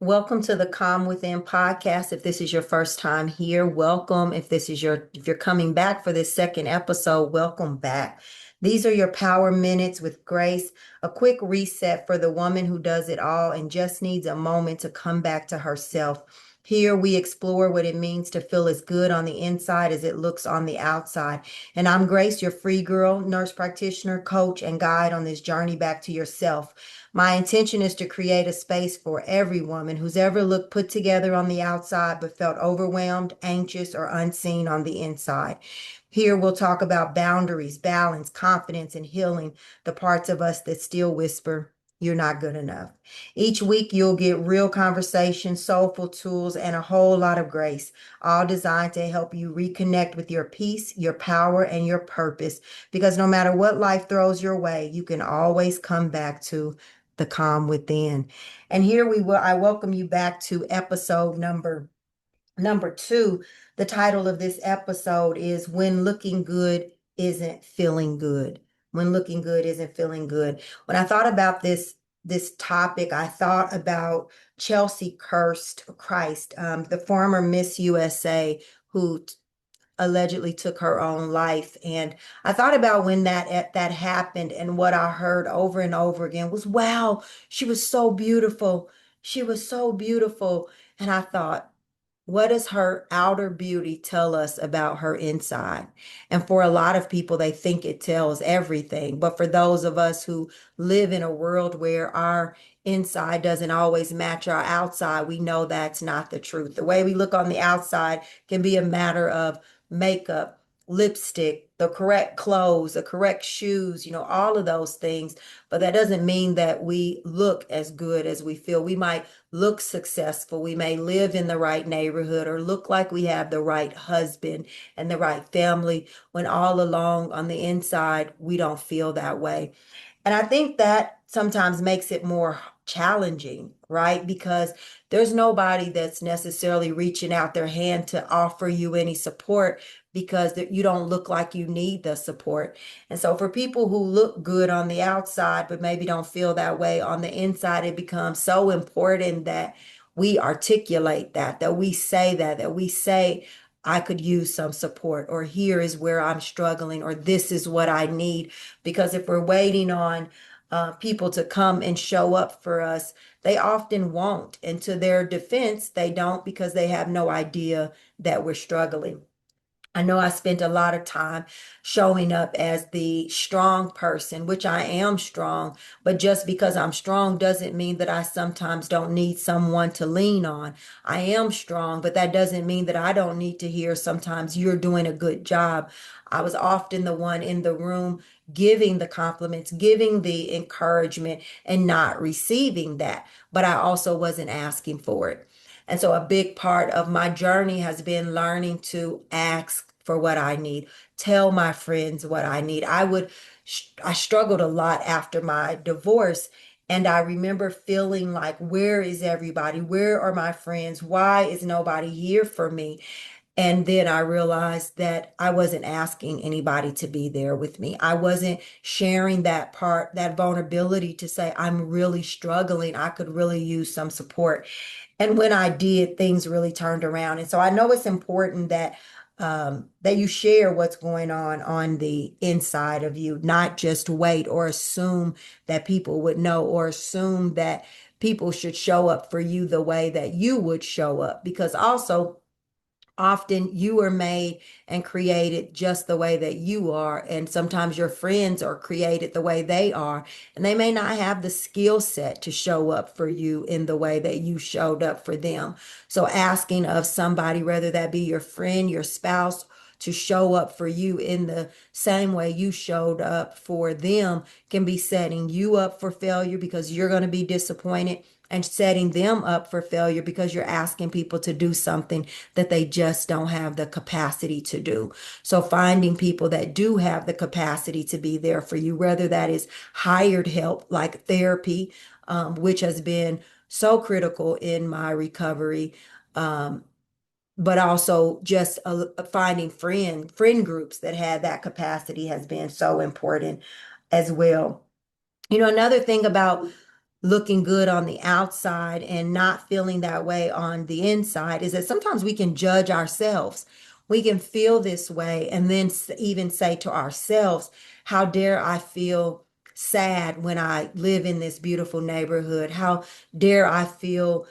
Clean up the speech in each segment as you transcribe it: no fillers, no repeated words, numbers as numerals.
Welcome to the Calm Within podcast. If this is your first time here, welcome. If you're coming back for this second episode, welcome back. These are your power minutes with grace, a quick reset for the woman who does it all and just needs a moment to come back to herself. Here we explore what it means to feel as good on the inside as it looks on the outside. And I'm Grace, your free girl, nurse practitioner, coach, and guide on this journey back to yourself. My intention is to create a space for every woman who's ever looked put together on the outside but felt overwhelmed, anxious, or unseen on the inside. Here we'll talk about boundaries, balance, confidence, and healing the parts of us that still whisper, "You're not good enough." Each week, you'll get real conversation, soulful tools, and a whole lot of grace, all designed to help you reconnect with your peace, your power, and your purpose. Because no matter what life throws your way, you can always come back to the calm within. And here I welcome you back to episode number two. The title of this episode is When Looking Good Isn't Feeling Good. When looking good isn't feeling good. When I thought about this topic, I thought about Chelsea Christ, the former Miss USA who allegedly took her own life. And I thought about when that happened, and what I heard over and over again was, "Wow, she was so beautiful. She was so beautiful." And I thought, what does her outer beauty tell us about her inside? And for a lot of people, they think it tells everything. But for those of us who live in a world where our inside doesn't always match our outside, we know that's not the truth. The way we look on the outside can be a matter of makeup, lipstick, the correct clothes, the correct shoes, all of those things. But that doesn't mean that we look as good as we feel. We might look successful. We may live in the right neighborhood or look like we have the right husband and the right family, when all along on the inside, we don't feel that way. And I think that sometimes makes it more challenging, right? Because there's nobody that's necessarily reaching out their hand to offer you any support, because you don't look like you need the support. And so for people who look good on the outside, but maybe don't feel that way on the inside, it becomes so important that we articulate that we say that we say, "I could use some support," or "Here is where I'm struggling," or "This is what I need." Because if we're waiting on people to come and show up for us, they often won't. And to their defense, they don't, because they have no idea that we're struggling. I know I spent a lot of time showing up as the strong person, which I am strong, but just because I'm strong doesn't mean that I sometimes don't need someone to lean on. I am strong, but that doesn't mean that I don't need to hear sometimes, "You're doing a good job." I was often the one in the room giving the compliments, giving the encouragement, and not receiving that, but I also wasn't asking for it. And so a big part of my journey has been learning to ask for what I need, tell my friends what I need. I struggled a lot after my divorce. And I remember feeling like, where is everybody? Where are my friends? Why is nobody here for me? And then I realized that I wasn't asking anybody to be there with me. I wasn't sharing that part, that vulnerability, to say, "I'm really struggling. I could really use some support." And when I did, things really turned around. And so I know it's important that you share what's going on the inside of you, not just wait or assume that people would know, or assume that people should show up for you the way that you would show up. Because also, often you are made and created just the way that you are. And sometimes your friends are created the way they are, and they may not have the skill set to show up for you in the way that you showed up for them. So asking of somebody, whether that be your friend, your spouse, to show up for you in the same way you showed up for them, can be setting you up for failure, because you're going to be disappointed, and setting them up for failure because you're asking people to do something that they just don't have the capacity to do. So finding people that do have the capacity to be there for you, whether that is hired help like therapy, which has been so critical in my recovery, but also just finding friend groups that had that capacity has been so important as well. Another thing about looking good on the outside and not feeling that way on the inside is that sometimes we can judge ourselves. We can feel this way and then even say to ourselves, how dare I feel sad when I live in this beautiful neighborhood? How dare I feel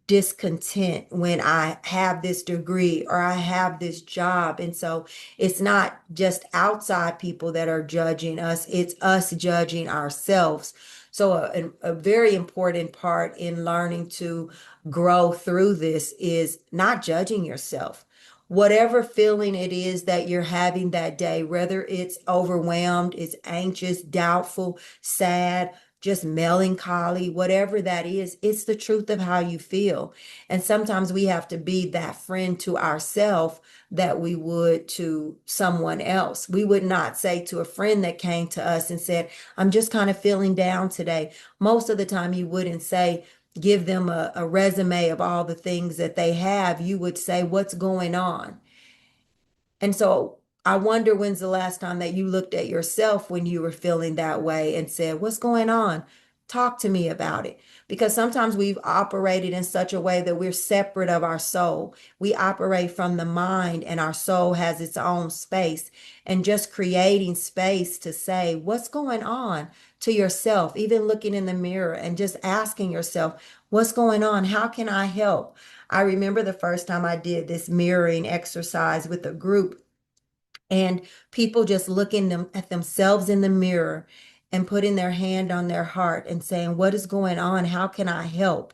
discontent when I have this degree or I have this job? And so it's not just outside people that are judging us, it's us judging ourselves. So a very important part in learning to grow through this is not judging yourself. Whatever feeling it is that you're having that day, whether it's overwhelmed, it's anxious, doubtful, sad, just melancholy, whatever that is, it's the truth of how you feel. And sometimes we have to be that friend to ourselves that we would to someone else. We would not say to a friend that came to us and said, I'm just kind of feeling down today. Most of the time, you wouldn't say, give them a resume of all the things that they have. You would say, what's going on? And so I wonder when's the last time that you looked at yourself when you were feeling that way and said, what's going on? Talk to me about it. Because sometimes we've operated in such a way that we're separate of our soul. We operate from the mind, and our soul has its own space. And just creating space to say, what's going on to yourself, even looking in the mirror and just asking yourself, what's going on? How can I help? I remember the first time I did this mirroring exercise with a group, and people just looking them at themselves in the mirror and putting their hand on their heart and saying, what is going on? How can I help?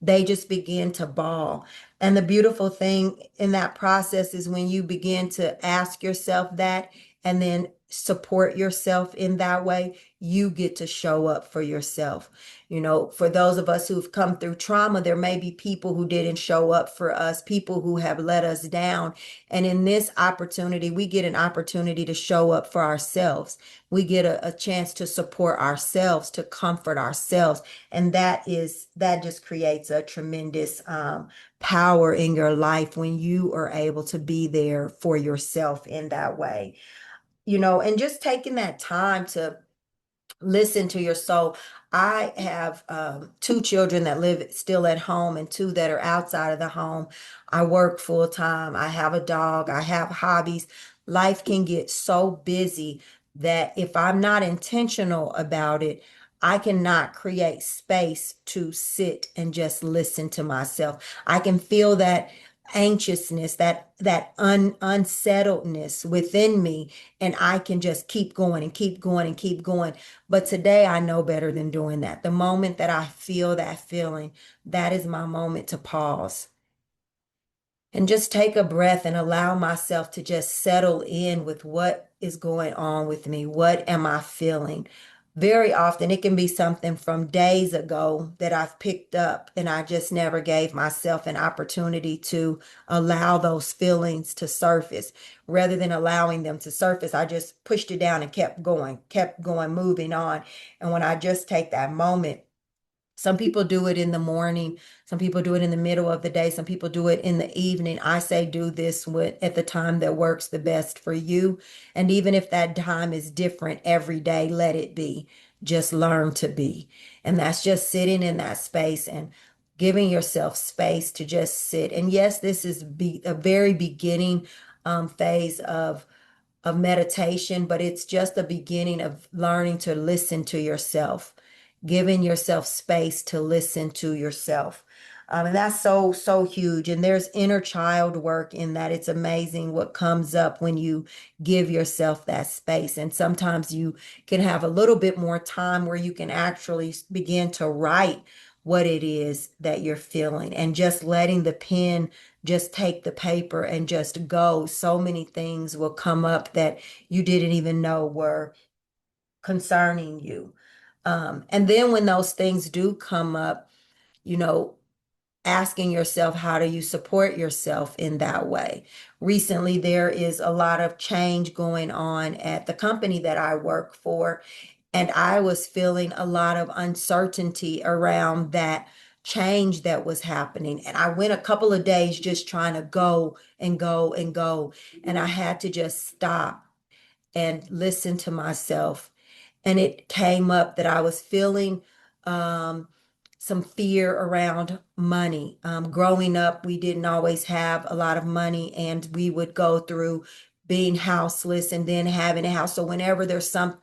They just begin to bawl. And the beautiful thing in that process is when you begin to ask yourself that and then support yourself in that way, you get to show up for yourself. You know, for those of us who've come through trauma, there may be people who didn't show up for us, people who have let us down. And in this opportunity, we get an opportunity to show up for ourselves. We get a chance to support ourselves, to comfort ourselves. And that just creates a tremendous power in your life when you are able to be there for yourself in that way. You know, and just taking that time to listen to your soul. I have two children that live still at home and two that are outside of the home. I work full time. I have a dog. I have hobbies. Life can get so busy that if I'm not intentional about it, I cannot create space to sit and just listen to myself. I can feel that anxiousness, that unsettledness within me, and I can just keep going and keep going and keep going. But today I know better than doing that. The moment that I feel that feeling, that is my moment to pause and just take a breath and allow myself to just settle in with what is going on with me. What am I feeling? Very often it can be something from days ago that I've picked up, and I just never gave myself an opportunity to allow those feelings to surface. Rather than allowing them to surface, I just pushed it down and kept going, moving on. And when I just take that moment, some people do it in the morning. Some people do it in the middle of the day. Some people do it in the evening. I say do this at the time that works the best for you. And even if that time is different every day, let it be. Just learn to be. And that's just sitting in that space and giving yourself space to just sit. And yes, this is a very beginning phase of meditation, but it's just the beginning of learning to listen to yourself, giving yourself space to listen to yourself. And that's so, so huge. And there's inner child work in that. It's amazing what comes up when you give yourself that space. And sometimes you can have a little bit more time where you can actually begin to write what it is that you're feeling, and just letting the pen just take the paper and just go. So many things will come up that you didn't even know were concerning you. And then when those things do come up, you know, asking yourself, how do you support yourself in that way? Recently, there is a lot of change going on at the company that I work for, and I was feeling a lot of uncertainty around that change that was happening. And I went a couple of days just trying to go and go and go. And I had to just stop and listen to myself. And it came up that I was feeling um, some fear around money. Growing up, we didn't always have a lot of money, and we would go through being houseless and then having a house. So whenever there's some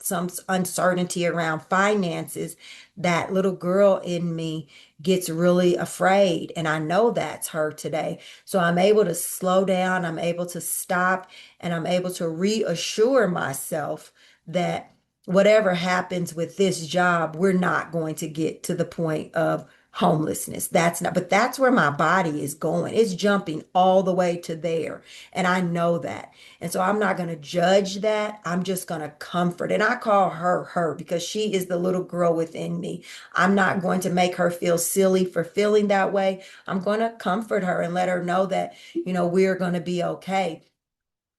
uncertainty around finances, that little girl in me gets really afraid, and I know that's her today. So I'm able to slow down, I'm able to stop, and I'm able to reassure myself that whatever happens with this job, we're not going to get to the point of homelessness. That's not, but that's where my body is going. It's jumping all the way to there. And I know that. And so I'm not going to judge that. I'm just going to comfort. And I call her her because she is the little girl within me. I'm not going to make her feel silly for feeling that way. I'm going to comfort her and let her know that, we're going to be okay.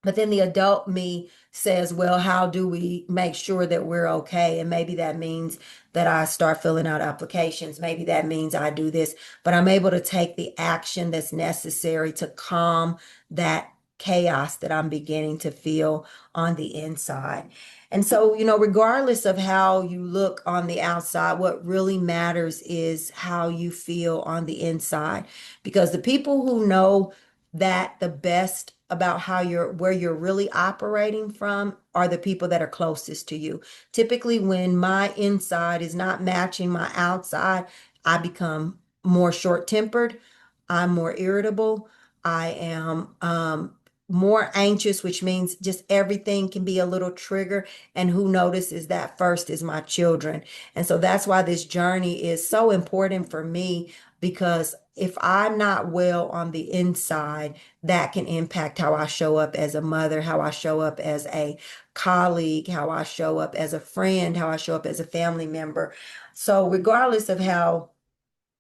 But then the adult me says, well, how do we make sure that we're okay? And maybe that means that I start filling out applications. Maybe that means I do this, but I'm able to take the action that's necessary to calm that chaos that I'm beginning to feel on the inside. And so, regardless of how you look on the outside, what really matters is how you feel on the inside. Because the people who know that the best about where you're really operating from are the people that are closest to you. Typically, when my inside is not matching my outside, I become more short-tempered, I'm more irritable, I am more anxious, which means just everything can be a little trigger. And who notices that first is my children. And so that's why this journey is so important for me, because if I'm not well on the inside, that can impact how I show up as a mother, how I show up as a colleague, how I show up as a friend, how I show up as a family member. So, regardless of how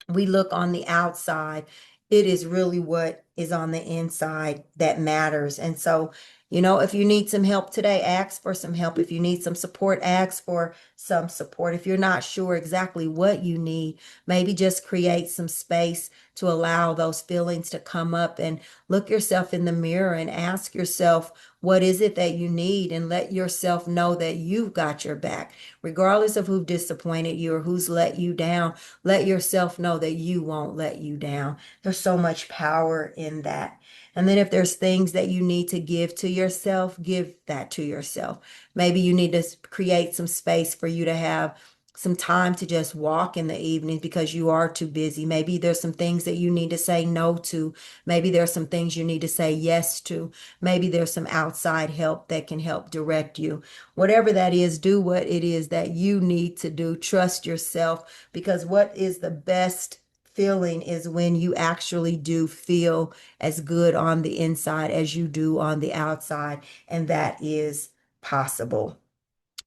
we look on the outside, it is really what is on the inside that matters. And so, if you need some help today, ask for some help. If you need some support, ask for some support. If you're not sure exactly what you need, maybe just create some space to allow those feelings to come up, and look yourself in the mirror and ask yourself, what is it that you need? And let yourself know that you've got your back, regardless of who disappointed you or who's let you down. Let yourself know that you won't let you down. There's so much power in that. And then if there's things that you need to give to yourself, give that to yourself. Maybe you need to create some space for you to have some time to just walk in the evenings because you are too busy. Maybe there's some things that you need to say no to. Maybe there's some things you need to say yes to. Maybe there's some outside help that can help direct you. Whatever that is, do what it is that you need to do. Trust yourself, because what is the best feeling is when you actually do feel as good on the inside as you do on the outside, and that is possible.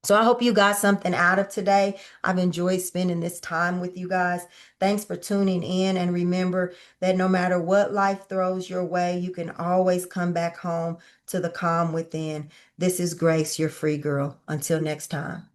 So I hope you got something out of today. I've enjoyed spending this time with you guys. Thanks for tuning in. And remember that no matter what life throws your way, you can always come back home to the calm within. This is Grace, your free girl. Until next time.